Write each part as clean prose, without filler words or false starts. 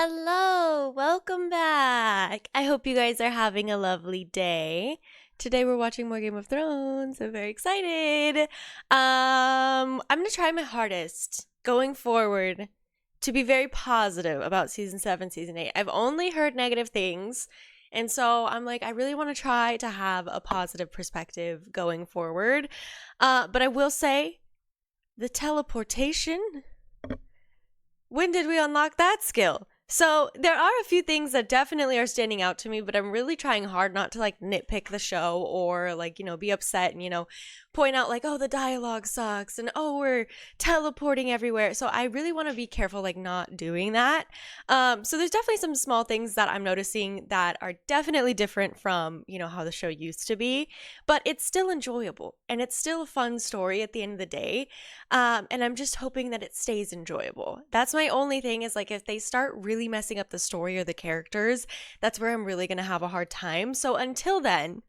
Hello, welcome back. I hope you guys are having a lovely day. Today we're watching more Game of Thrones. I'm very excited. I'm gonna try my hardest going forward to be very positive about season 7, season 8. I've only heard negative things, and so I'm like, I really want to try to have a positive perspective going forward. But I will say, the teleportation. When did we unlock that skill? So there are a few things that definitely are standing out to me, but I'm really trying hard not to like nitpick the show or like, be upset and, point out like, oh, the dialogue sucks and oh, we're teleporting everywhere. So I really want to be careful like not doing that. So there's definitely some small things that I'm noticing that are definitely different from, how the show used to be, but it's still enjoyable and it's still a fun story at the end of the day. And I'm just hoping that it stays enjoyable. That's my only thing is like if they start really messing up the story or the characters, that's where I'm really going to have a hard time. So until then,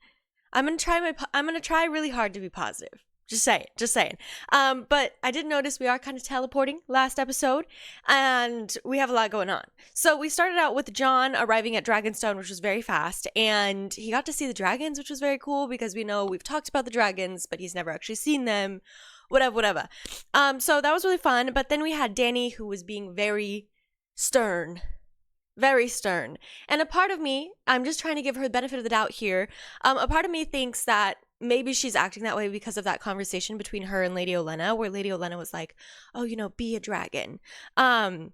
I'm going to try really hard to be positive. Just saying. But I did notice we are kind of teleporting last episode and we have a lot going on. So we started out with Jon arriving at Dragonstone, which was very fast, and he got to see the dragons, which was very cool because we know we've talked about the dragons, but he's never actually seen them. Whatever. So that was really fun. But then we had Dany, who was being very stern. Very stern. And a part of me, I'm just trying to give her the benefit of the doubt here. A part of me thinks that maybe she's acting that way because of that conversation between her and Lady Olenna, where Lady Olenna was like, oh, be a dragon. And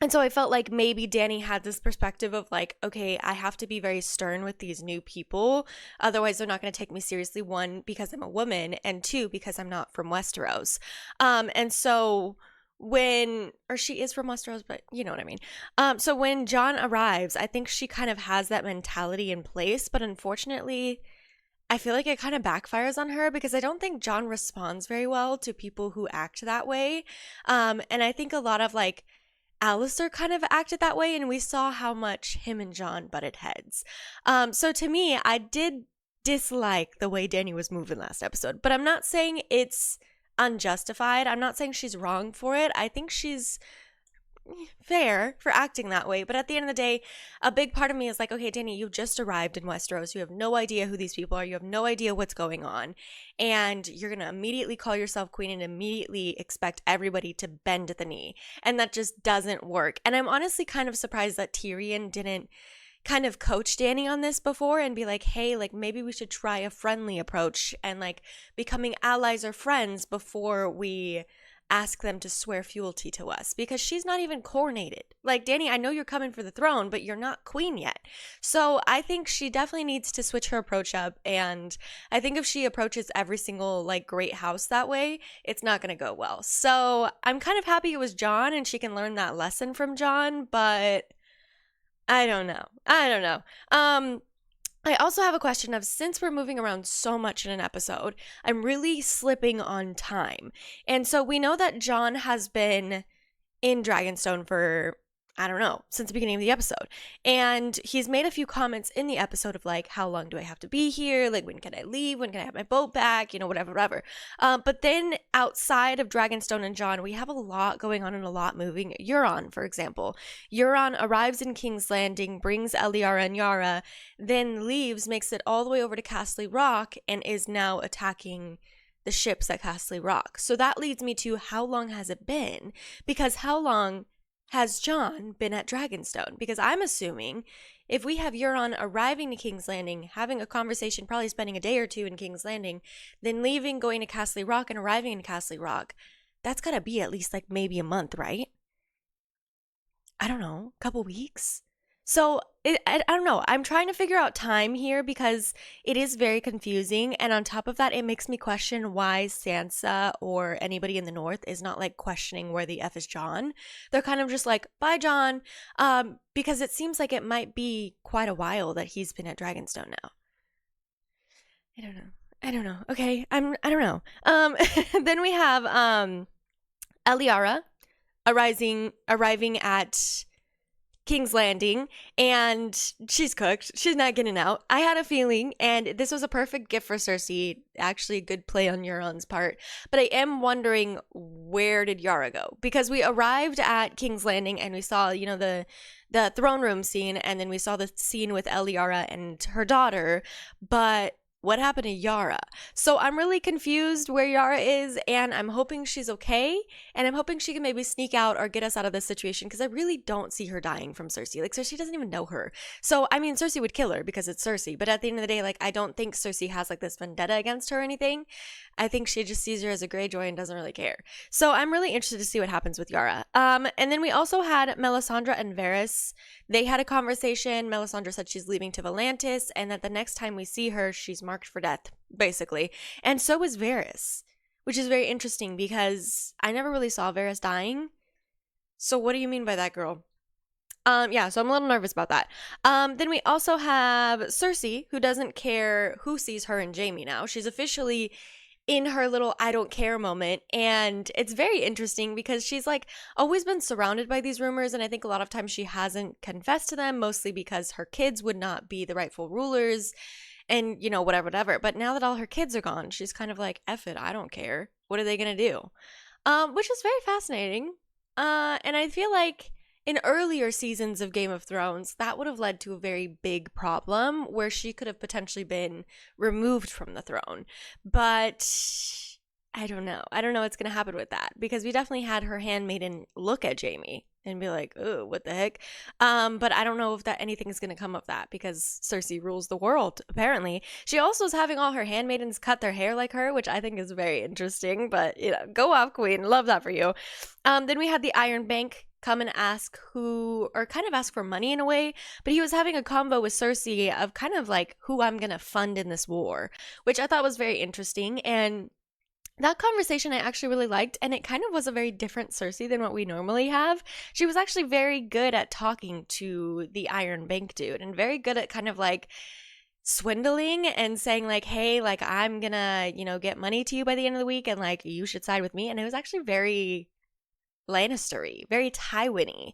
so I felt like maybe Dany had this perspective of like, okay, I have to be very stern with these new people. Otherwise, they're not going to take me seriously. One, because I'm a woman, and two, because I'm not from Westeros. And so she is from Westeros, but you know what I mean. So when Jon arrives, I think she kind of has that mentality in place, but unfortunately, I feel like it kind of backfires on her because I don't think Jon responds very well to people who act that way. And I think a lot of like Alistair kind of acted that way, and we saw how much him and Jon butted heads. So to me, I did dislike the way Dany was moving last episode, but I'm not saying it's unjustified. I'm not saying she's wrong for it. I think she's fair for acting that way. But at the end of the day, a big part of me is like, okay, Dany, you just arrived in Westeros. You have no idea who these people are. You have no idea what's going on. And you're going to immediately call yourself queen and immediately expect everybody to bend the knee. And that just doesn't work. And I'm honestly kind of surprised that Tyrion didn't kind of coach Dany on this before and be like, hey, like maybe we should try a friendly approach and like becoming allies or friends before we ask them to swear fealty to us, because she's not even coronated. Like, Dany, I know you're coming for the throne, but you're not queen yet. So I think she definitely needs to switch her approach up, and I think if she approaches every single like great house that way, it's not going to go well. So I'm kind of happy it was Jon and she can learn that lesson from Jon, but I don't know. I also have a question of, since we're moving around so much in an episode, I'm really slipping on time. And so we know that Jon has been in Dragonstone for, I don't know, since the beginning of the episode. And he's made a few comments in the episode of like, how long do I have to be here? Like, when can I leave? When can I have my boat back? Whatever. But then outside of Dragonstone and Jon, we have a lot going on and a lot moving. Euron, for example. Euron arrives in King's Landing, brings Eliara and Yara, then leaves, makes it all the way over to Castle Rock, and is now attacking the ships at Castle Rock. So that leads me to, how long has it been? Because how long has Jon been at Dragonstone? Because I'm assuming if we have Euron arriving to King's Landing, having a conversation, probably spending a day or two in King's Landing, then leaving, going to Castle Rock, and arriving in Castle Rock, that's got to be at least like maybe a month, right? I don't know, a couple weeks? So I don't know. I'm trying to figure out time here because it is very confusing. And on top of that, it makes me question why Sansa or anybody in the North is not like questioning where the F is Jon. They're kind of just like, bye, Jon. Because it seems like it might be quite a while that he's been at Dragonstone now. I don't know. Okay. I don't know. Then we have Eliara arriving at King's Landing, and she's cooked. She's not getting out. I had a feeling, and this was a perfect gift for Cersei. Actually, a good play on Euron's part. But I am wondering, where did Yara go? Because we arrived at King's Landing, and we saw, the throne room scene, and then we saw the scene with Eliara and her daughter. But what happened to Yara? So I'm really confused where Yara is, and I'm hoping she's okay, and I'm hoping she can maybe sneak out or get us out of this situation, because I really don't see her dying from Cersei. Like, Cersei doesn't even know her. So, I mean, Cersei would kill her because it's Cersei, but at the end of the day, like, I don't think Cersei has, like, this vendetta against her or anything. I think she just sees her as a Greyjoy and doesn't really care. So I'm really interested to see what happens with Yara. And then we also had Melisandre and Varys. They had a conversation. Melisandre said she's leaving to Volantis, and that the next time we see her, she's marked for death, basically. And so is Varys, which is very interesting because I never really saw Varys dying. So what do you mean by that, girl? Yeah, so I'm a little nervous about that. Then we also have Cersei, who doesn't care who sees her and Jamie now. She's officially in her little I don't care moment, and it's very interesting because she's like always been surrounded by these rumors, and I think a lot of times she hasn't confessed to them, mostly because her kids would not be the rightful rulers, and whatever. But now that all her kids are gone, she's kind of like, F it, I don't care, what are they gonna do? Which is very fascinating. And I feel like in earlier seasons of Game of Thrones, that would have led to a very big problem where she could have potentially been removed from the throne. But I don't know. I don't know what's going to happen with that, because we definitely had her handmaiden look at Jamie and be like, oh, what the heck? But I don't know if that anything is going to come of that, because Cersei rules the world, apparently. She also is having all her handmaidens cut their hair like her, which I think is very interesting. But, go off, queen. Love that for you. Then we had the Iron Bank come and ask for money in a way, but he was having a convo with Cersei of kind of like who I'm going to fund in this war, which I thought was very interesting. And that conversation I actually really liked, and it kind of was a very different Cersei than what we normally have. She was actually very good at talking to the Iron Bank dude, and very good at kind of like swindling and saying like, hey, like, I'm gonna, get money to you by the end of the week, and like, you should side with me. And it was actually very Lannister-y, very Tywin-y.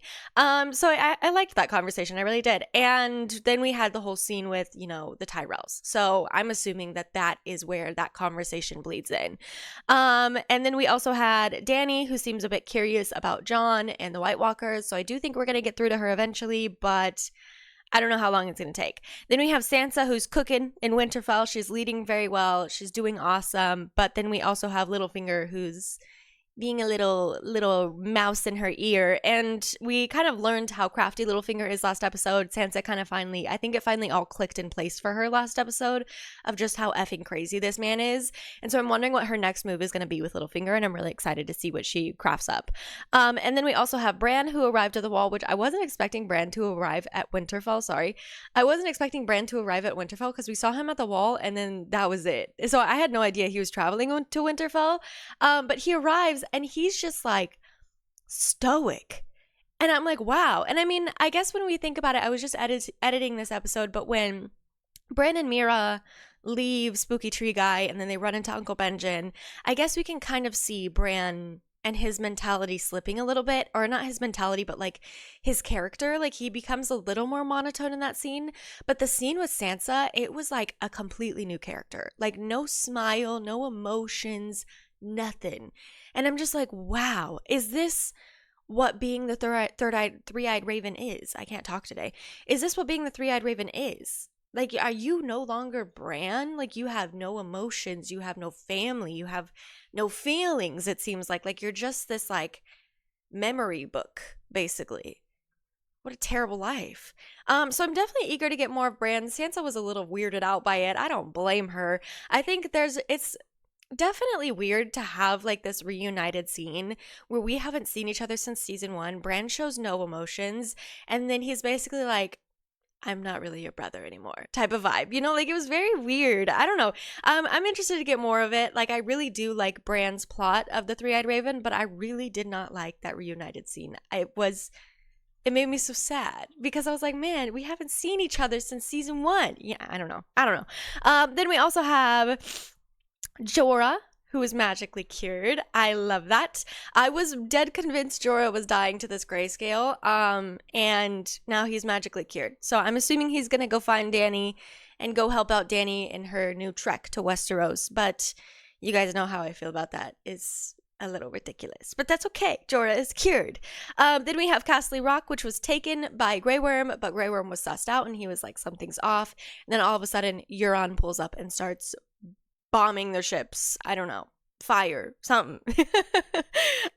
So I liked that conversation. I really did. And then we had the whole scene with, the Tyrells. So I'm assuming that is where that conversation bleeds in. And then we also had Dany, who seems a bit curious about Jon and the White Walkers. So I do think we're going to get through to her eventually, but I don't know how long it's going to take. Then we have Sansa, who's cooking in Winterfell. She's leading very well. She's doing awesome. But then we also have Littlefinger, who's being a little mouse in her ear. And we kind of learned how crafty Littlefinger is last episode. Sansa kind of I think it finally all clicked in place for her last episode of just how effing crazy this man is. And so I'm wondering what her next move is going to be with Littlefinger, and I'm really excited to see what she crafts up. And then we also have Bran, who arrived at the Wall, which I wasn't expecting Bran to arrive at Winterfell. Sorry. I wasn't expecting Bran to arrive at Winterfell because we saw him at the Wall and then that was it. So I had no idea he was traveling to Winterfell. But he arrives and he's just like stoic. And I'm like, wow. And I mean, I guess when we think about it, I was just editing this episode, but when Bran and Mira leave Spooky Tree Guy and then they run into Uncle Benjen, I guess we can kind of see Bran and his mentality slipping a little bit, or not his mentality, but like his character, like he becomes a little more monotone in that scene. But the scene with Sansa, it was like a completely new character, like no smile, no emotions, nothing. And I'm just like, wow, is this what being the three-eyed raven is? I can't talk today. Is this what being the three-eyed raven is? Like, are you no longer Bran? Like, you have no emotions, you have no family, you have no feelings, it seems like you're just this, like, memory book, basically. What a terrible life. So I'm definitely eager to get more of Bran. Sansa was a little weirded out by it. I don't blame her. I think it's definitely weird to have like this reunited scene where we haven't seen each other since season 1. Bran shows no emotions, and then he's basically like, I'm not really your brother anymore type of vibe, like it was very weird. I don't know. I'm interested to get more of it. Like, I really do like Bran's plot of the Three-Eyed Raven, but I really did not like that reunited scene. It made me so sad because I was like, man, we haven't seen each other since season 1. Yeah, I don't know. Then we also have Jorah, who was magically cured. I love that. I was dead convinced Jorah was dying to this grayscale, and now he's magically cured. So I'm assuming he's gonna go find Dany and go help out Dany in her new trek to Westeros. But you guys know how I feel about that. It's a little ridiculous, but that's okay. Jorah is cured. Then we have Castle Rock, which was taken by Grey Worm, but Grey Worm was sussed out and he was like, something's off. And then all of a sudden, Euron pulls up and starts bombing their ships. I don't know. Fire, something.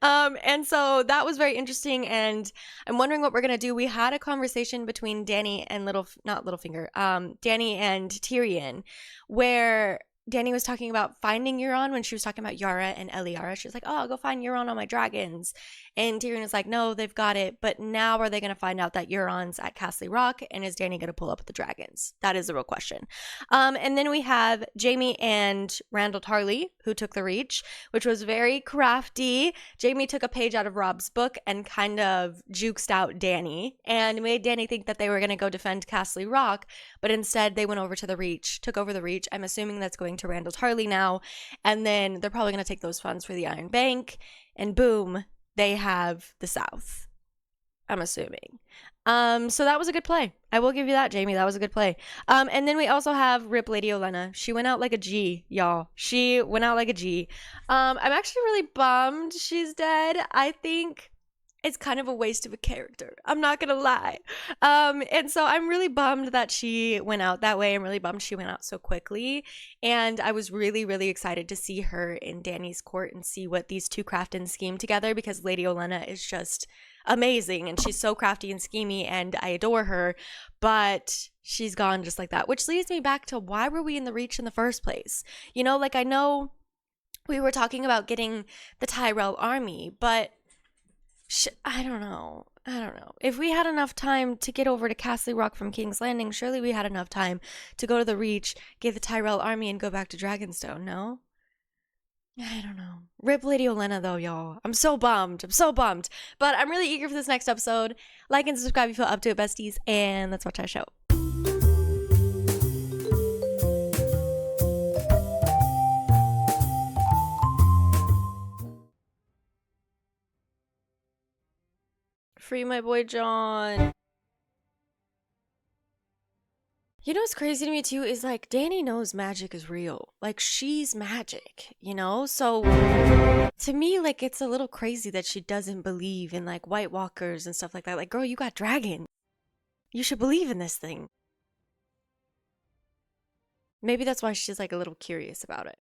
And so that was very interesting, and I'm wondering what we're gonna do. We had a conversation between Dany and Dany and Tyrion, where Dany was talking about finding Euron when she was talking about Yara and Eliara. She was like, oh, I'll go find Euron on my dragons. And Tyrion was like, no, they've got it. But now are they going to find out that Euron's at Castle Rock? And is Dany going to pull up the dragons? That is the real question. And then we have Jamie and Randall Tarley, who took the Reach, which was very crafty. Jamie took a page out of Rob's book and kind of juked out Dany and made Dany think that they were going to go defend Castle Rock. But instead, they went over to the Reach, took over the Reach. I'm assuming that's going to Randall Tarley now. And then they're probably going to take those funds for the Iron Bank. And boom, they have the South, I'm assuming. So that was a good play. I will give you that, Jamie. That was a good play. And then we also have Rip Lady Olenna. She went out like a G, y'all. She went out like a G. I'm actually really bummed she's dead. I think it's kind of a waste of a character. I'm not gonna lie. And so I'm really bummed that she went out that way. I'm really bummed she went out so quickly. And I was really, really excited to see her in Dany's court and see what these two craft and scheme together, because Lady Olenna is just amazing and she's so crafty and schemy and I adore her, but she's gone just like that, which leads me back to why were we in the Reach in the first place? You know, like I know we were talking about getting the Tyrell army, but I don't know. If we had enough time to get over to Castle Rock from King's Landing, surely we had enough time to go to the Reach, get the Tyrell army, and go back to Dragonstone, no? I don't know. Rip Lady Olenna, though, y'all. I'm so bummed. But I'm really eager for this next episode. Like and subscribe if you feel up to it, besties, and let's watch our show. Free my boy John. You know what's crazy to me too is like Dany knows magic is real. Like she's magic, you know? So to me, like it's a little crazy that she doesn't believe in like White Walkers and stuff like that. Like, girl, you got dragon. You should believe in this thing. Maybe that's why she's like a little curious about it.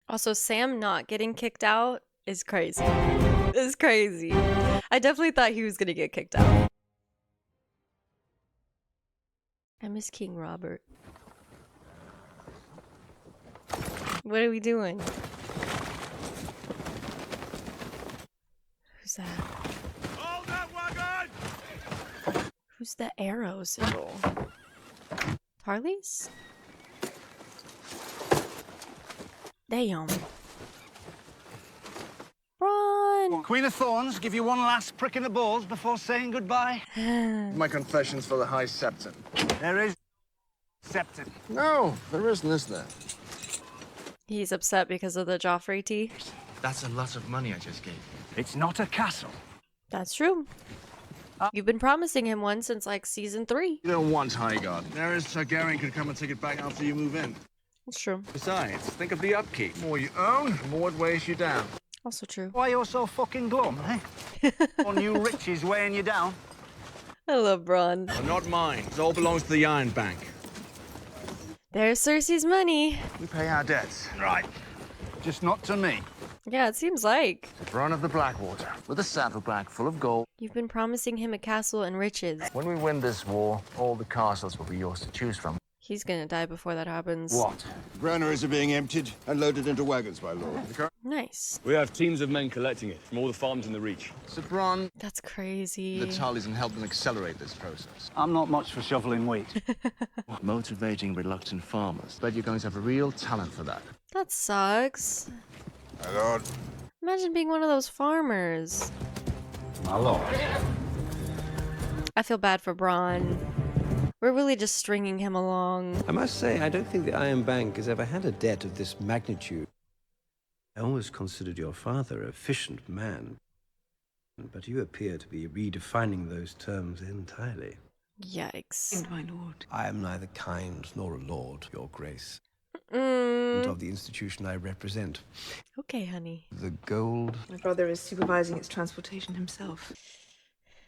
Also, Sam not getting kicked out is crazy. It's crazy. I definitely thought he was gonna get kicked out. I miss King Robert. What are we doing? Who's that? Hold that wagon! Who's the arrow symbol? Tarly's? Damn. Bronn! Queen of Thorns, give you one last prick in the balls before saying goodbye. My confession's for the High Septon. There is Septon. No, there isn't, is there? He's upset because of the Joffrey tea. That's a lot of money I just gave you. It's not a castle. That's true. You've been promising him one since like season 3. You don't want High Garden. Daenerys Targaryen could come and take it back after you move in. That's true. Besides, think of the upkeep. The more you own, the more it weighs you down. Also true. Why you're so fucking glum, eh? Or new riches weighing you down? I love Bronn. Well, not mine. It all belongs to the Iron Bank. There's Cersei's money. We pay our debts. Right. Just not to me. Yeah, it seems like. The Bronn of the Blackwater, with a saddlebag full of gold. You've been promising him a castle and riches. When we win this war, all the castles will be yours to choose from. He's gonna die before that happens. What? Granaries are being emptied and loaded into wagons, my lord. Nice. We have teams of men collecting it from all the farms in the Reach. Sir Bronn, That's crazy. the Tullys and help them accelerate this process. I'm not much for shoveling wheat. Motivating reluctant farmers. Bet you're going to have a real talent for that. That sucks. My lord. Imagine being one of those farmers. My lord. I feel bad for Bronn. We're really just stringing him along. I must say, I don't think the Iron Bank has ever had a debt of this magnitude. I always considered your father a efficient man, but you appear to be redefining those terms entirely. Yikes. My lord. I am neither kind nor a lord, your grace, Mm. of the institution I represent. Okay, honey. The gold My brother is supervising its transportation himself.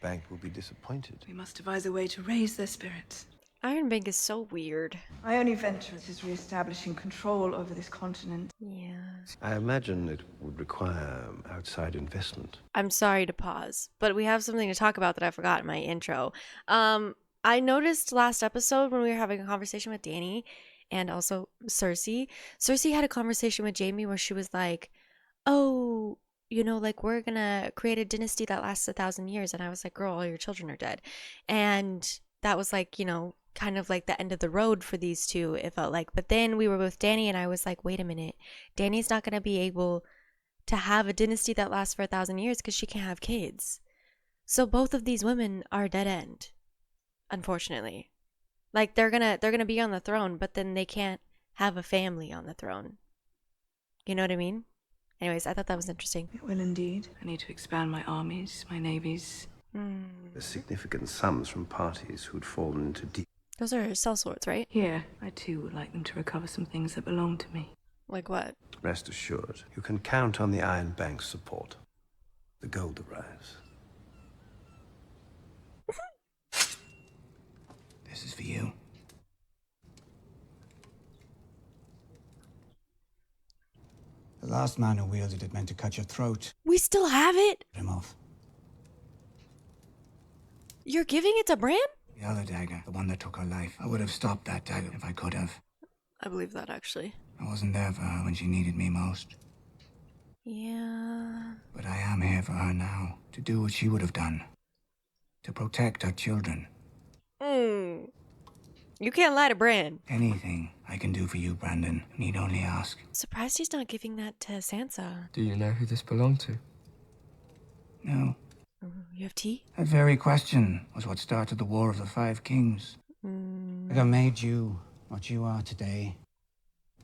bank will be disappointed. We must devise a way to raise their spirits. Iron Bank is so weird. My only venture is re-establishing control over this continent. Yeah. I imagine it would require outside investment. I'm sorry to pause, but we have something to talk about that I forgot in my intro. I noticed last episode when we were having a conversation with Dany and also Cersei. Cersei had a conversation with Jamie where she was like, oh, you know, like we're gonna create a dynasty that lasts 1,000 years. And I was like, girl, all your children are dead. And that was like, you know, kind of like the end of the road for these two, it felt like. But then we were with Dany and I was like, wait a minute, Dany's not gonna be able to have a dynasty that lasts for 1,000 years because she can't have kids. So both of these women are dead end, unfortunately. Like they're gonna be on the throne, but then they can't have a family on the throne. You know what I mean? Anyways, I thought that was interesting. It will indeed. I need to expand my armies, my navies. There's significant sums from parties who'd fallen into deep. Those are sellswords, right? Here, I too would like them to recover some things that belong to me. Like what? Rest assured, you can count on the Iron Bank's support. The gold arrives. This is for you. The last man who wielded it meant to cut your throat. We still have it? Get him off. You're giving it to Bran? The other dagger, the one that took her life. I would have stopped that dagger if I could have. I believe that, actually. I wasn't there for her when she needed me most. Yeah. But I am here for her now, to do what she would have done. To protect her children. You can't lie to Bran. Anything I can do for you, Brandon, need only ask. Surprised he's not giving that to Sansa. Do you know who this belonged to? No. You have tea? That very question was what started the War of the Five Kings. It made you what you are today.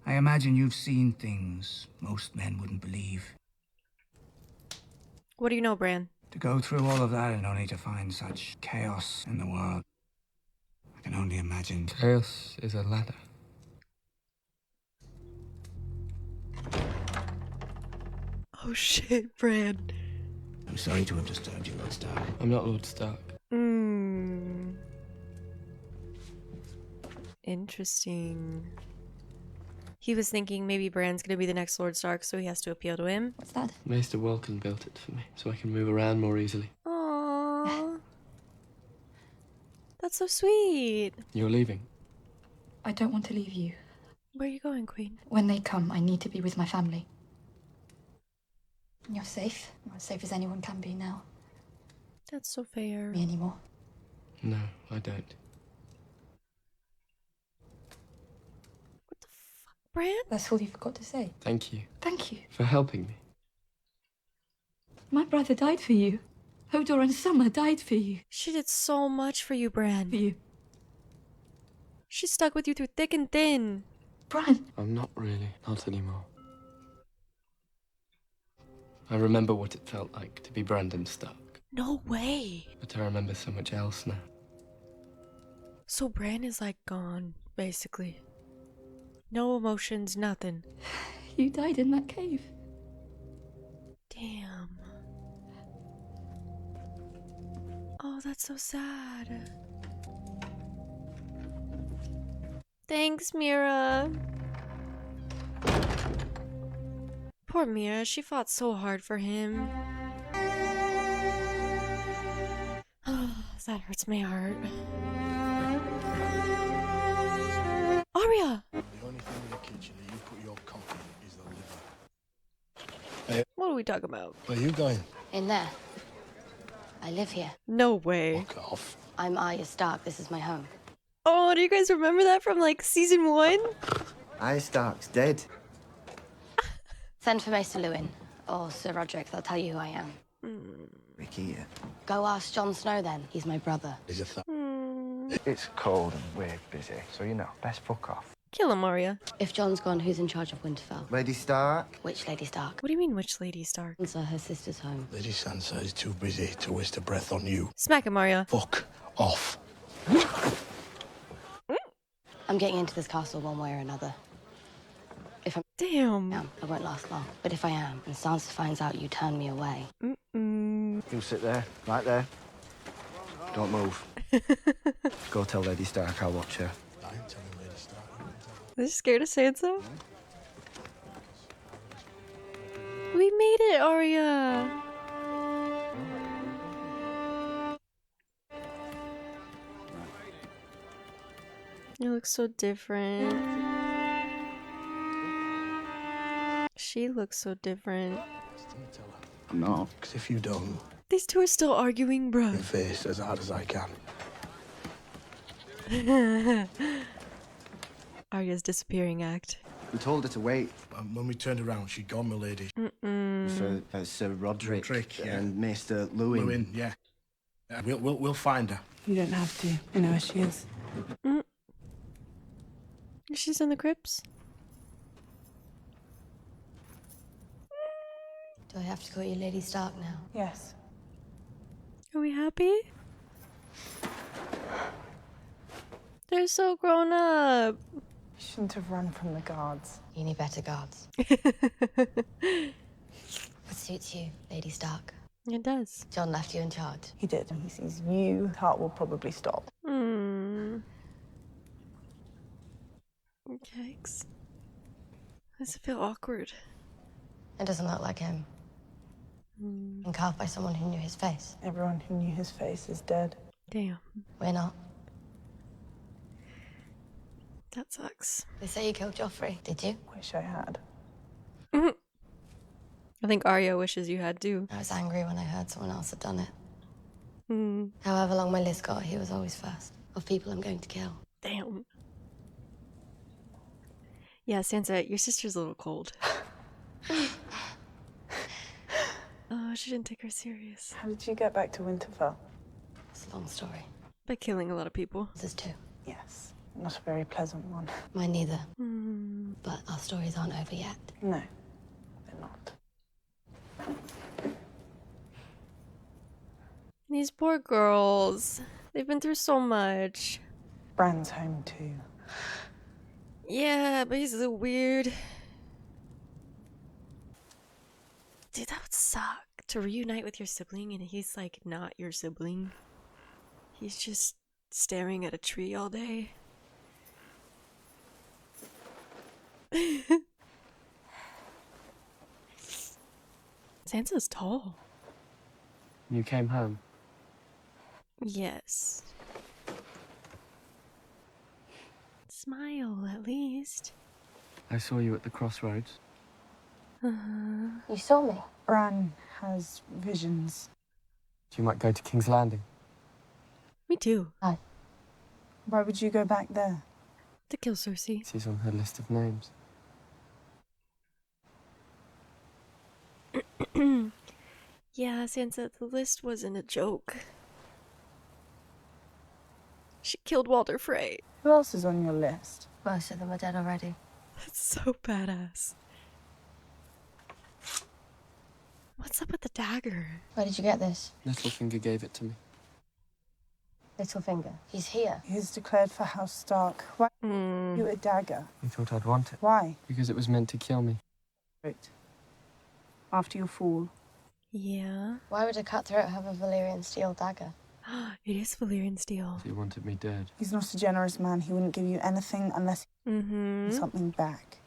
I imagine you've seen things most men wouldn't believe. What do you know, Bran? To go through all of that and only to find such chaos in the world. I can only imagine. Chaos is a ladder. Oh shit, Bran. I'm sorry to have disturbed you, Lord Stark. I'm not Lord Stark. Interesting. He was thinking maybe Bran's gonna be the next Lord Stark, so he has to appeal to him. What's that? Maester Welkin built it for me, so I can move around more easily. Aww. That's so sweet. You're leaving? I don't want to leave you. Where are you going, Queen? When they come, I need to be with my family. You're safe. You're as safe as anyone can be now. That's so fair. Me anymore. No, I don't. What the fuck, Bran? That's all you forgot to say. Thank you Thank you. for helping me. My brother died for you. Hodor and Summer died for you. She did so much for you, Bran. For you. She stuck with you through thick and thin. Bran. I'm not really. Not anymore. I remember what it felt like to be Brandon Stark. No way. But I remember so much else now. So Bran is like gone, basically. No emotions, nothing. You died in that cave. Damn. Oh, that's so sad. Thanks, Mira. Poor Mira, she fought so hard for him. That hurts my heart. Arya! The only thing in the kitchen that you put your coffee in is the liver. What are we talking about? Where are you going? In there. I live here. No way. Fuck off. I'm Arya Stark. This is my home. Oh, do you guys remember that from like season 1? Arya Stark's dead. Send for Maester Lewin or Sir Roderick. They'll tell you who I am. Ricky, Go ask Jon Snow then. He's my brother. He's a It's cold and we're busy, so you know, best fuck off. Kill him, Arya. If John's gone, who's in charge of Winterfell? Lady Stark? Which Lady Stark? What do you mean, which Lady Stark? Sansa, her sister's home. Lady Sansa is too busy to waste a breath on you. Smack him, Arya. Fuck off. I'm getting into this castle one way or another. If I'm Damn. down, I won't last long. But if I am, and Sansa finds out you turn me away, You sit there, right there. Don't move. Go tell Lady Stark I'll watch her. Are you scared of Sansa? We made it, Arya. You look so different. She looks so different. I'm not. Because if you don't, These two are still arguing, your bruh. face as hard as I can. Arya's disappearing act. We told her to wait When we turned around, she'd gone, my lady. for Sir Roderick, Yeah. and Maester Lewin. Lewin, yeah. We'll find her. You don't have to. I know where she is. She's in the crypts. do I have to call you Lady Stark now? Yes. Are we happy? They're so grown up. You shouldn't have run from the guards. You need better guards. What suits you, Lady Stark? It does. John left you in charge. He did, and he sees you. His heart will probably stop. Yikes. Does it feel awkward? It doesn't look like him. And carved by someone who knew his face. Everyone who knew his face is dead. Damn. We're not. That sucks. They say you killed Joffrey. Did you? Wish I had. I think Arya wishes you had too. I was angry when I heard someone else had done it. Hmm. However long my list got, he was always first. Of people I'm going to kill. Damn. Yeah, Sansa, your sister's a little cold. Oh, she didn't take her serious. How did you get back to Winterfell? It's a long story. By killing a lot of people. This is too. Yes. Not a very pleasant one. Mine neither. But our stories aren't over yet. No, they're not. These poor girls. They've been through so much. Bran's home too. Yeah, but he's so weird. Dude, that would suck. To reunite with your sibling and he's like not your sibling. He's just staring at a tree all day. Sansa's tall. You came home. Yes. Smile, at least. I saw you at the crossroads. You saw me? Bran has visions. You might go to King's Landing. Me too. Hi. Why would you go back there? To kill Cersei. She's on her list of names. Yeah, Sansa, the list wasn't a joke. She killed Walder Frey. Who else is on your list? Most of them are dead already. That's so badass. What's up with the dagger? Where did you get this? Littlefinger gave it to me. Littlefinger. He's here. He is declared for House Stark. Why you a dagger? You thought I'd want it. Why? Because it was meant to kill me. Right. After your fall. Yeah. Why would a cutthroat have a Valyrian steel dagger? It is Valyrian steel. He wanted me dead. He's not a generous man. He wouldn't give you anything unless he gets something back.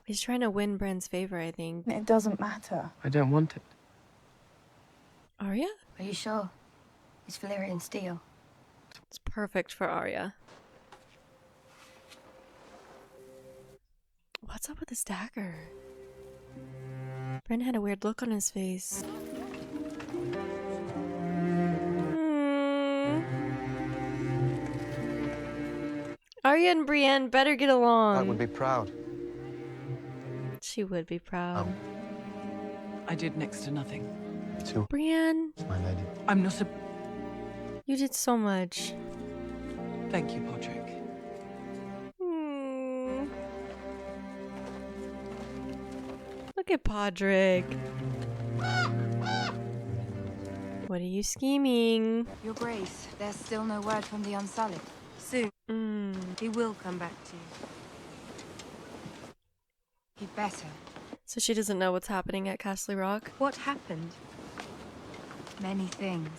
He's trying to win Bran's favor, I think. It doesn't matter. I don't want it. Arya? Are you sure? It's Valyrian steel. It's perfect for Arya. What's up with this dagger? Bran had a weird look on his face. Arya and Brienne better get along. I would be proud. She would be proud. I did next to nothing. Too. Brienne, My lady. I'm not a... You did so much. Thank you, Podrick. Look at Podrick. What are you scheming? Your Grace, there's still no word from the Unsullied. Soon, he will come back to you. He'd better. So she doesn't know what's happening at Castle Rock? What happened? Many things.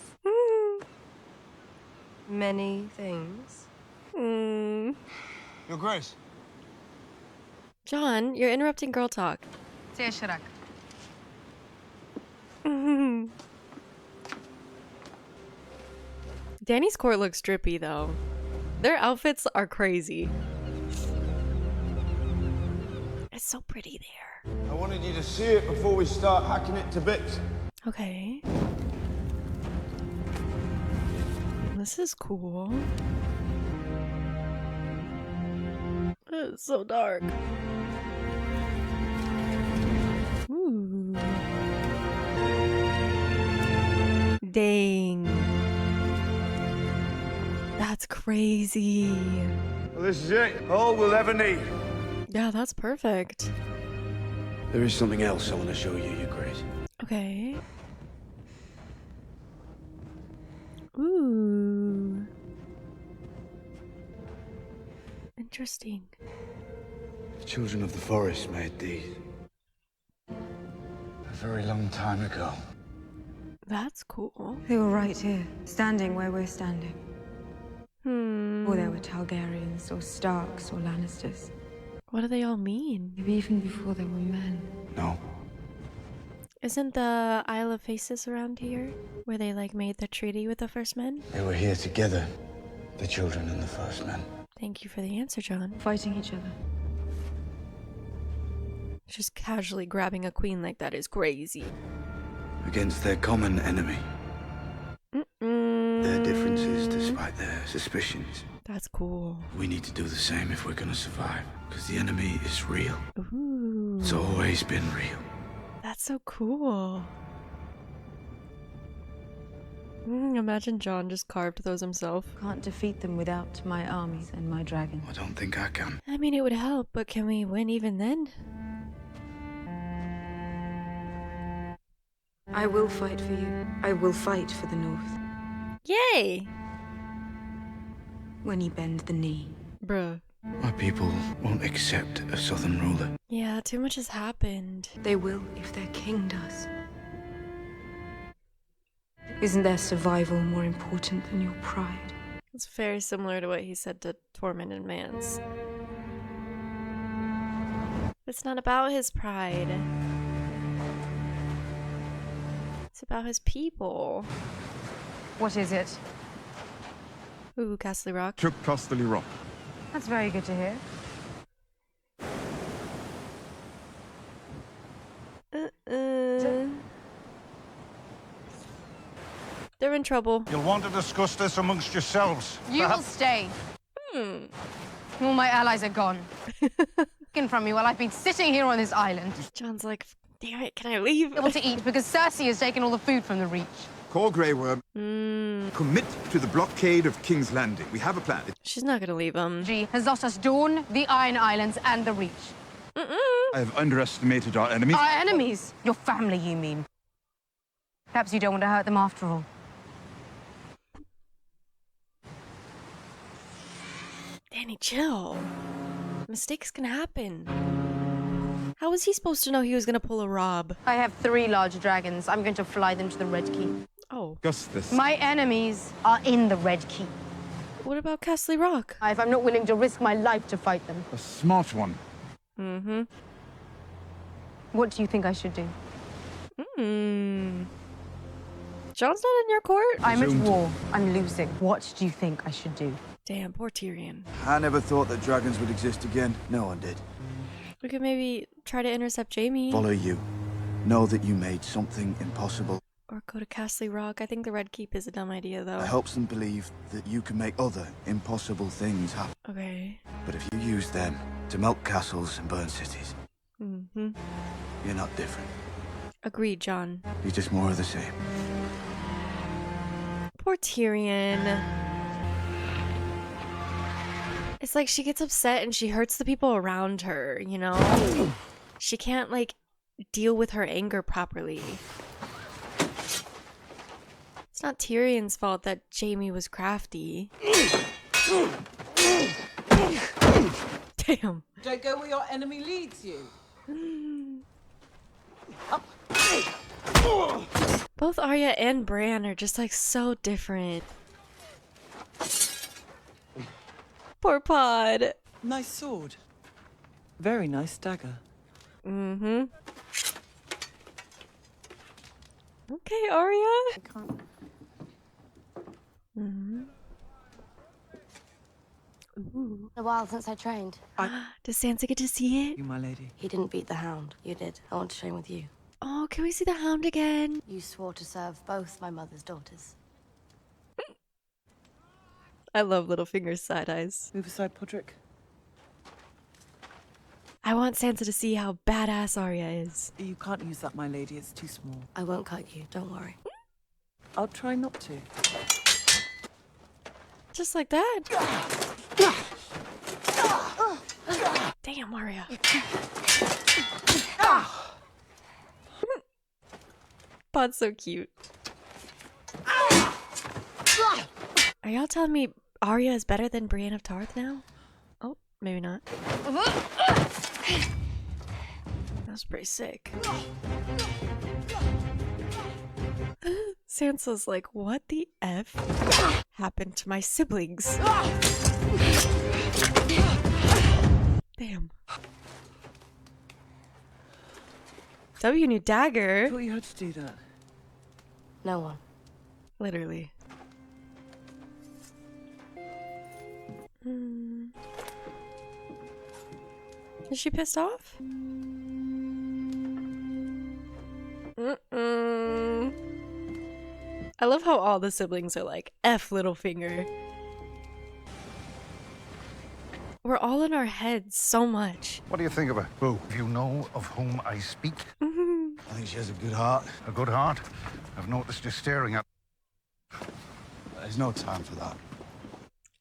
Many things. Your Grace. John, you're interrupting girl talk. Dany's court looks drippy though. Their outfits are crazy. It's so pretty there. I wanted you to see it before we start hacking it to bits. Okay. This is cool. It's so dark. Ooh. Dang. That's crazy. Well, this is it. All we'll ever need. Yeah, that's perfect. There is something else I want to show you, Your Grace. Okay. Ooh. Interesting. The children of the forest made these. A very long time ago. That's cool. They were right here, standing where we're standing. Or there were Targaryens, or Starks, or Lannisters. What do they all mean? Maybe even before there were men. No. Isn't the Isle of Faces around here? Where they like made the treaty with the First Men? They were here together. The children and the first men. Thank you for the answer, John. Fighting each other. Just casually grabbing a queen like that is crazy. Against their common enemy. Their differences despite their suspicions. That's cool. We need to do the same if we're gonna survive. Because the enemy is real. Ooh. It's always been real. That's so cool. Imagine John just carved those himself. Can't defeat them without my armies and my dragon. I don't think I can. I mean, it would help, but can we win even then? I will fight for you. I will fight for the North. Yay! When you bend the knee. Bruh. My people won't accept a southern ruler. Yeah, too much has happened. They will if their king does. Isn't their survival more important than your pride? It's very similar to what he said to Tormund and Mance. It's not about his pride. It's about his people. What is it? Ooh, Castle Rock. Took Castle Rock. That's very good to hear. They're in trouble. You'll want to discuss this amongst yourselves. You will stay. All my allies are gone. Taken from me while I've been sitting here on this island. John's like, damn it, can I leave? Able to eat because Cersei has taken all the food from the Reach. Call Grey Worm. Commit to the blockade of King's Landing. We have a plan. She's not gonna leave him. She has lost us Dawn, the Iron Islands, and the Reach. I have underestimated our enemies. Our enemies? Your family, you mean? Perhaps you don't want to hurt them after all. Dany, chill. Mistakes can happen. How was he supposed to know he was gonna pull a Rob? I have 3 large dragons. I'm going to fly them to the Red Keep. Oh. Augustus. My enemies are in the Red Keep. What about Castle Rock? If I'm not willing to risk my life to fight them. A smart one. What do you think I should do? John's not in your court? I'm at war. I'm losing. What do you think I should do? Damn, poor Tyrion. I never thought that dragons would exist again. No one did. We could maybe try to intercept Jamie. Follow you. Know that you made something impossible. Or go to Castle Rock. I think the Red Keep is a dumb idea, though. It helps them believe that you can make other impossible things happen. Okay. But if you use them to melt castles and burn cities, you're not different. Agreed, John. You're just more of the same. Poor Tyrion. It's like she gets upset and she hurts the people around her, you know? She can't, like, deal with her anger properly. It's not Tyrion's fault that Jamie was crafty. Damn. Don't go where your enemy leads you. Both Arya and Bran are just like so different. Poor Pod. Nice sword. Very nice dagger. Mm-hmm. Okay, Arya. Mm-hmm. Ooh. A while since I trained. Does Sansa get to see it? You, my lady. He didn't beat the Hound. You did. I want to train with you. Oh, can we see the Hound again? You swore to serve both my mother's daughters. I love Littlefinger's side eyes. Move aside, Podrick. I want Sansa to see how badass Arya is. You can't use that, my lady. It's too small. I won't cut you. Don't worry. I'll try not to. Just like that. Damn, Arya. Pod's so cute. Are y'all telling me Arya is better than Brienne of Tarth now? Oh, maybe not. That's pretty sick. Sansa's like, what the F happened to my siblings? Damn. W new dagger. I thought you had to do that. No one. Literally. Is she pissed off? I love how all the siblings are like, F Littlefinger. We're all in our heads so much. What do you think of her? Who? Do you know of whom I speak? I think she has a good heart. A good heart? I've noticed you staring at... There's no time for that.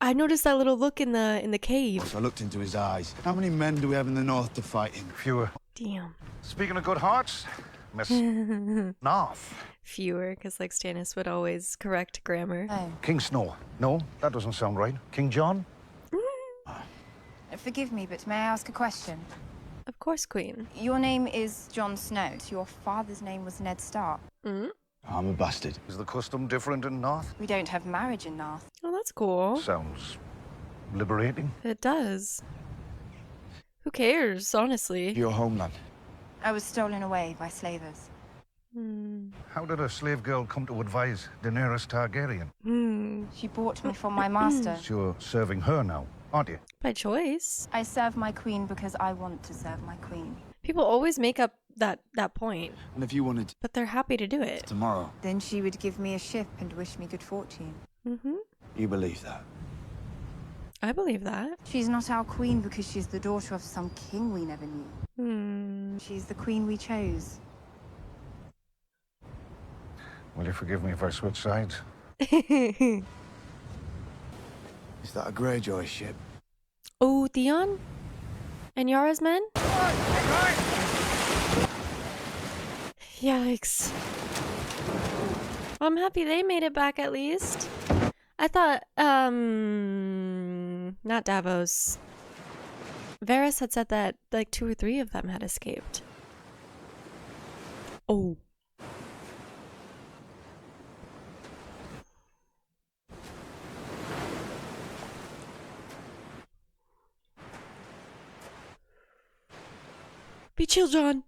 I noticed that little look in the cave. So I looked into his eyes. How many men do we have in the north to fight him? Fewer. Damn. Speaking of good hearts, Miss North. Fewer, because like Stannis would always correct grammar. Oh. King Snow. No, that doesn't sound right. King John? Forgive me, but may I ask a question? Of course, Queen. Your name is Jon Snow. Your father's name was Ned Stark. I'm a bastard. Is the custom different in North? We don't have marriage in North. Oh, that's cool. Sounds liberating. It does. Who cares, honestly? Your homeland. I was stolen away by slavers. How did a slave girl come to advise Daenerys Targaryen? She bought me from my master. So you're serving her now, aren't you? By choice. I serve my queen because I want to serve my queen. People always make up that point, And if you wanted but they're happy to do it. tomorrow, Then she would give me a ship and wish me good fortune. you believe that? I believe that. She's not our queen because she's the daughter of some king we never knew. She's the queen we chose. Will you forgive me if I switch sides? Is that a Greyjoy ship? Oh, Theon? And Yara's men? Yikes. Well, I'm happy they made it back at least. I thought, not Davos. Varys had said that like 2 or 3 of them had escaped. Oh. Be chill, John.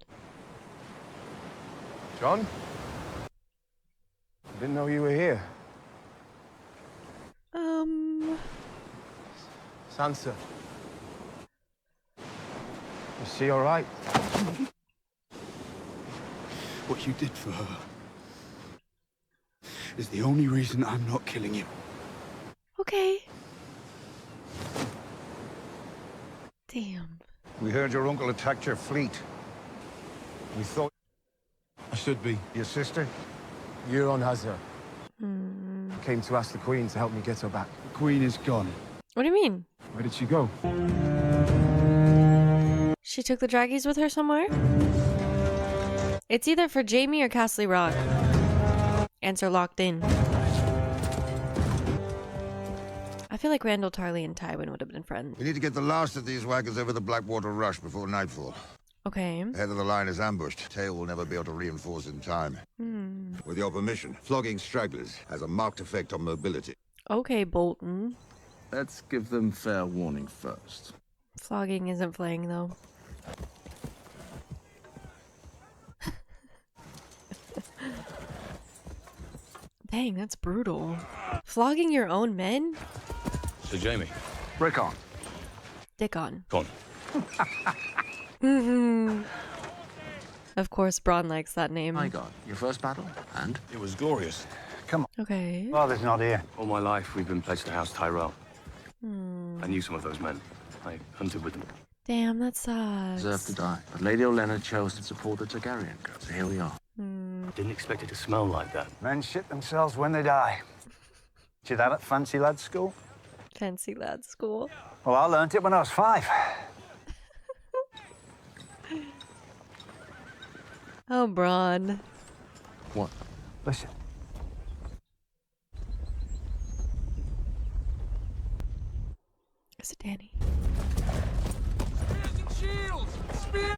John? I didn't know you were here. Sansa. Is she all right? What you did for her is the only reason I'm not killing you. Okay. Damn. We heard your uncle attacked your fleet. We thought... I should be. Your sister? Euron has her. Came to ask the Queen to help me get her back. The Queen is gone. What do you mean? Where did she go? She took the draggies with her somewhere? It's either for Jamie or Castle Rock. Answer locked in. I feel like Randall, Tarly, and Tywin would have been friends. We need to get the last of these wagons over the Blackwater Rush before nightfall. Okay. Head of the line is ambushed. Tail will never be able to reinforce in time. With your permission, flogging stragglers has a marked effect on mobility. Okay, Bolton. Let's give them fair warning first. Flogging isn't flaying, though. Dang, that's brutal. Flogging your own men? So, Jamie. Break on. Dick on. Gone. Of course, Bronn likes that name. My God, your first battle? And? It was glorious. Come on. Okay. Father's not here. All my life, we've been pledged to House Tyrell. I knew some of those men. I hunted with them. Damn, that sucks. Deserved to die. But Lady Olenna chose to support the Targaryen girl, so here we are. Didn't expect it to smell like that. Men shit themselves when they die. Did you that at fancy lad school? Fancy lad school. Well, I learnt it when I was 5. Oh, Bronn. What? Listen. Is it Dany? Spears and shields! Spears!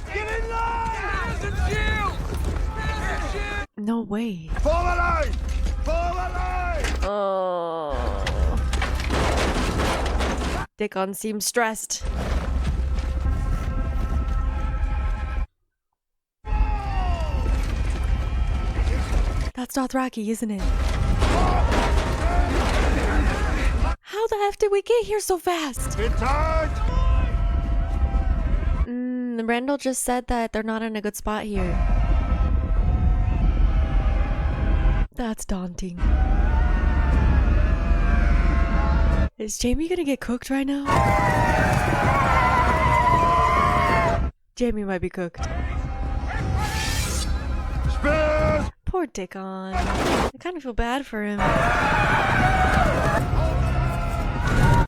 Get in line! Spears and shields! Spears and shields! No way. Form a line! Form a line! Oh. Dickon seems stressed. That's Dothraki, isn't it? How the F did we get here so fast? Randall just said that they're not in a good spot here. That's daunting. Is Jamie gonna get cooked right now? Jamie might be cooked. Spears! Poor Dickon. I kind of feel bad for him.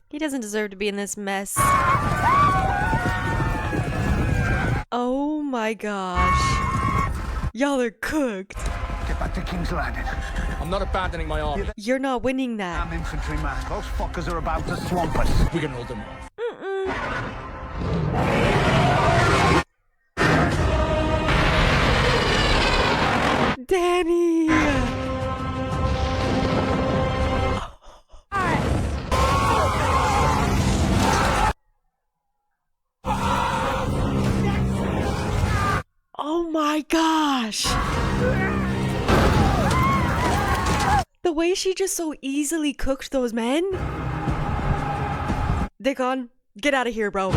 He doesn't deserve to be in this mess. Oh my gosh. Y'all are cooked. Get back to King's Landing. I'm not abandoning my army. You're not winning that. I'm infantryman. Those fuckers are about to swamp us. We can hold them off. Dany! Oh my gosh! The way she just so easily cooked those men? Dickon, get out of here, bro.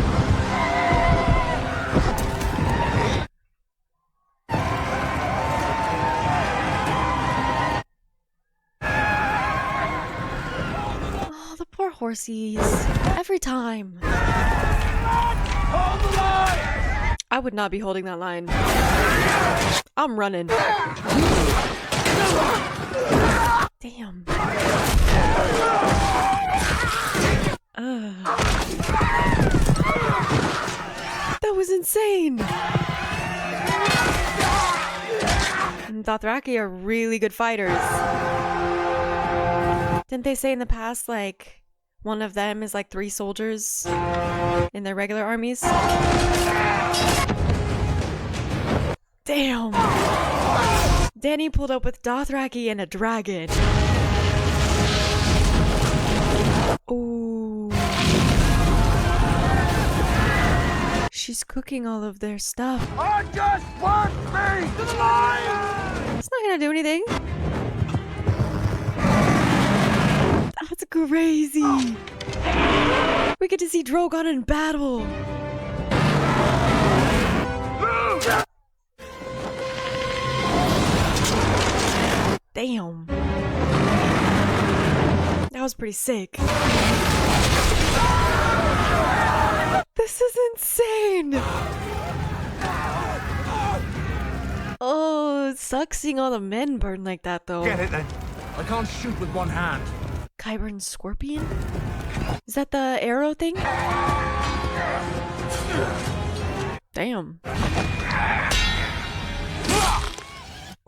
Oh, the poor horsies. Every time. I would not be holding that line. I'm running. Damn. That was insane. And Dothraki are really good fighters. Didn't they say in the past, like, one of them is like 3 soldiers in their regular armies? Damn! Dany pulled up with Dothraki and a dragon. Ooh. She's cooking all of their stuff. I just want me to the line! It's not gonna do anything. That's crazy. We get to see Drogon in battle. Damn. That was pretty sick. This is insane. Oh, it sucks seeing all the men burn like that, though. Get it then. I can't shoot with one hand. Qyburn Scorpion? Is that the arrow thing? Damn.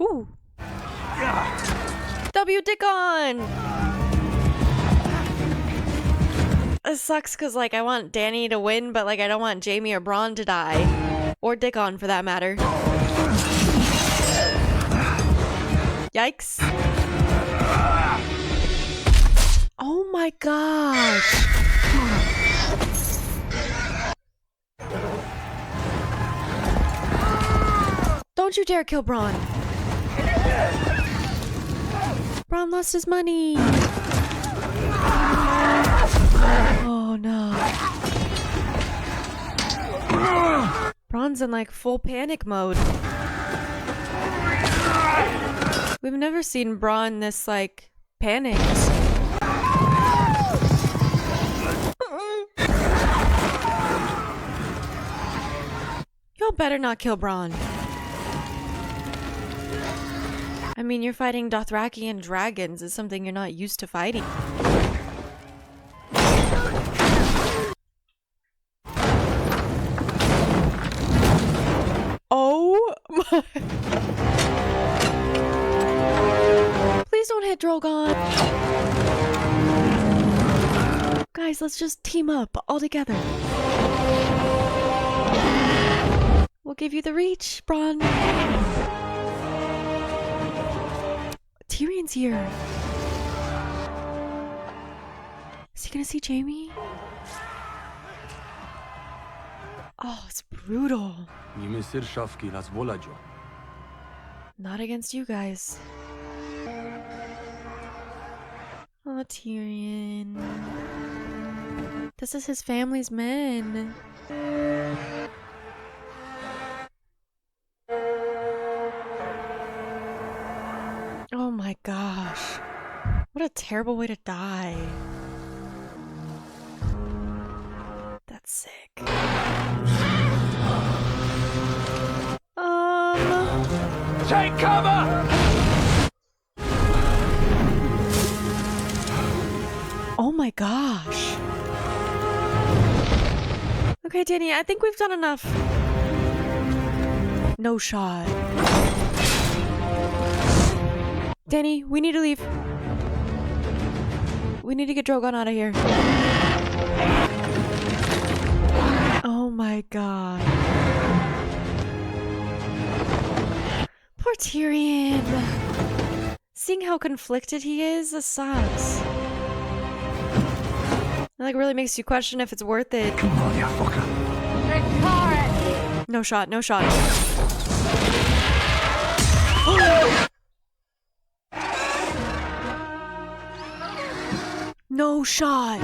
Ooh. W Dickon! It sucks because, like, I want Dany to win, but, like, I don't want Jamie or Bronn to die. Or Dickon, for that matter. Yikes. Oh my gosh. Don't you dare kill Bronn. Bronn lost his money. Oh no. Bronn's in like full panic mode. We've never seen Bronn this like panicked. Y'all better not kill Bronn. I mean, you're fighting Dothraki and dragons. Is something you're not used to fighting. Oh my. Please don't hit Drogon. Guys, let's just team up all together. We'll give you the reach, Bronn. Tyrion's here. Is he gonna see Jamie? Oh, it's brutal. Not against you guys. Oh, Tyrion. This is his family's men. Oh my gosh. What a terrible way to die. That's sick. Take cover! Oh my gosh. Okay, Dany, I think we've done enough. No shot. Dany, we need to leave. We need to get Drogon out of here. Oh my god. Poor Tyrion. Seeing how conflicted he is, this sucks. It like really makes you question if it's worth it. Come on, you fucker. No shot, no shot. No shot.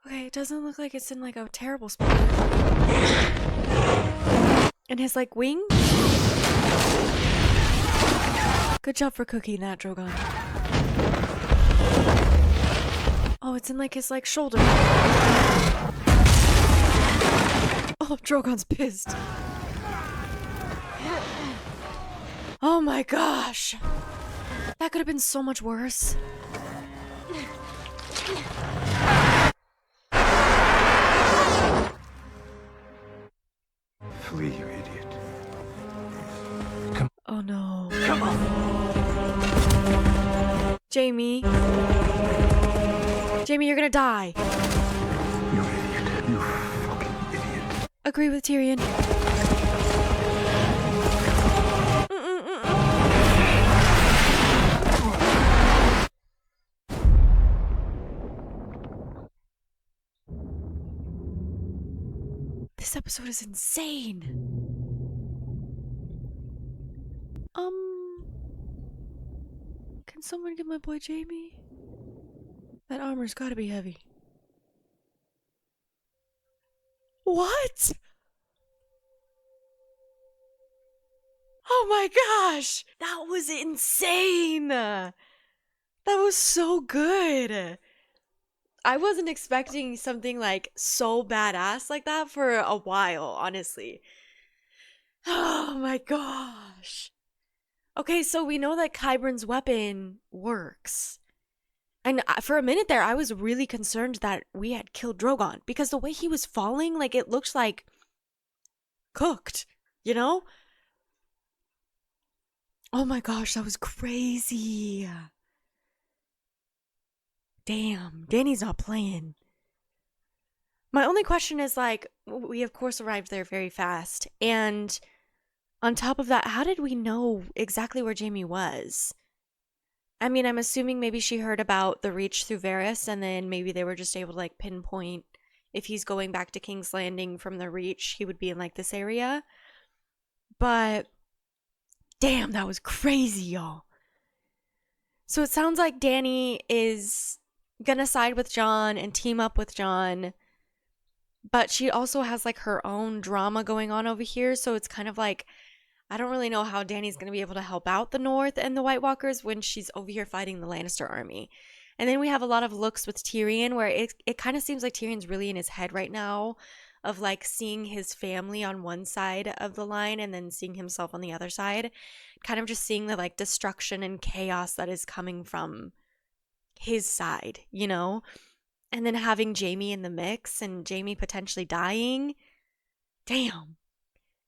Okay, it doesn't look like it's in like a terrible spot. And his like wing? Good job for cooking that, Drogon. Oh, it's in like his like shoulder. Oh, Drogon's pissed. Oh my gosh. That could have been so much worse. Flee, you idiot. Oh no. Come on. Jamie. Jamie, you're gonna die. You idiot. You fucking idiot. Agree with Tyrion. This episode is insane. Can someone get my boy Jamie? That armor's gotta be heavy. What? Oh my gosh! That was insane! That was so good! I wasn't expecting something like so badass like that for a while, honestly. Oh my gosh. Okay, so we know that Qyburn's weapon works. And for a minute there, I was really concerned that we had killed Drogon because the way he was falling, like it looks like cooked, you know? Oh my gosh, that was crazy. Damn, Dany's not playing. My only question is like, we of course arrived there very fast. And on top of that, how did we know exactly where Jamie was? I mean, I'm assuming maybe she heard about the Reach through Varys, and then maybe they were just able to like pinpoint if he's going back to King's Landing from the Reach, he would be in like this area. But damn, that was crazy, y'all. So it sounds like Dany is gonna side with Jon and team up with Jon, but she also has like her own drama going on over here. So it's kind of like, I don't really know how Dany's gonna be able to help out the North and the White Walkers when she's over here fighting the Lannister army. And then we have a lot of looks with Tyrion where it kind of seems like Tyrion's really in his head right now of like seeing his family on one side of the line and then seeing himself on the other side, kind of just seeing the like destruction and chaos that is coming from his side, you know? And then having Jamie in the mix and Jamie potentially dying. Damn.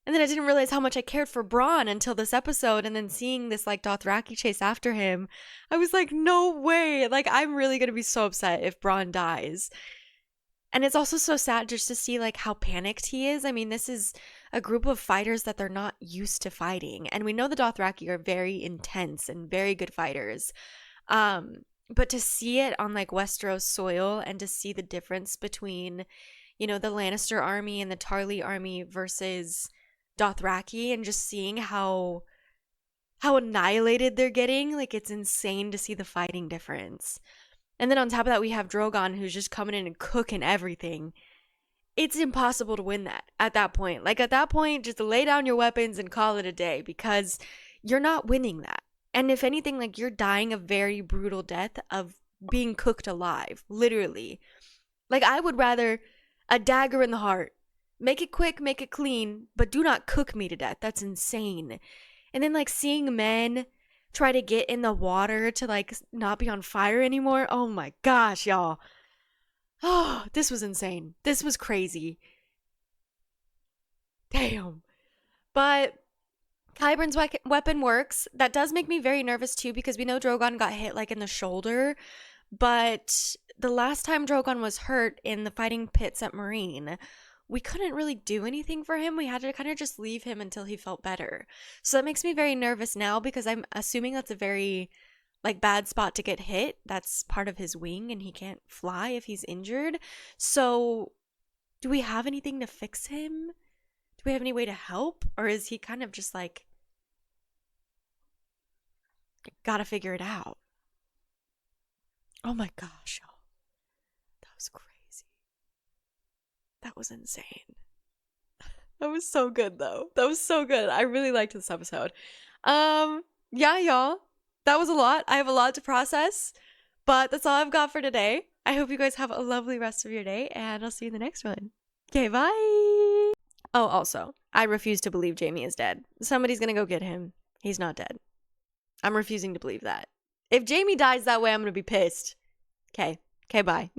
And then I didn't realize how much I cared for Bronn until this episode, and then seeing this like Dothraki chase after him, I was like, no way. Like, I'm really gonna be so upset if Bronn dies. And it's also so sad just to see like how panicked he is. I mean, this is a group of fighters that they're not used to fighting. And we know the Dothraki are very intense and very good fighters. But to see it on like Westeros soil and to see the difference between, you know, the Lannister army and the Tarly army versus Dothraki, and just seeing how annihilated they're getting, like it's insane to see the fighting difference. And then on top of that, we have Drogon who's just coming in and cooking everything. It's impossible to win that at that point. Like at that point, just lay down your weapons and call it a day, because you're not winning that. And if anything, like you're dying a very brutal death of being cooked alive, literally. Like I would rather a dagger in the heart. Make it quick, make it clean, but do not cook me to death. That's insane. And then like seeing men try to get in the water to like not be on fire anymore. Oh my gosh, y'all. Oh, this was insane. This was crazy. Damn. But Qyburn's weapon works. That does make me very nervous too, because we know Drogon got hit like in the shoulder. But the last time Drogon was hurt in the fighting pits at Meereen, we couldn't really do anything for him. We had to kind of just leave him until he felt better. So that makes me very nervous now, because I'm assuming that's a very like bad spot to get hit. That's part of his wing and he can't fly if he's injured. So do we have anything to fix him? Do we have any way to help? Or is he kind of just like, gotta figure it out? Oh my gosh, y'all. That was crazy. That was insane. That was so good though. That was so good. I really liked this episode. Yeah, y'all. That was a lot. I have a lot to process, but that's all I've got for today. I hope you guys have a lovely rest of your day, and I'll see you in the next one. Okay, bye. Oh, also, I refuse to believe Jamie is dead. Somebody's gonna go get him. He's not dead. I'm refusing to believe that. If Jamie dies that way, I'm gonna be pissed. Okay, bye.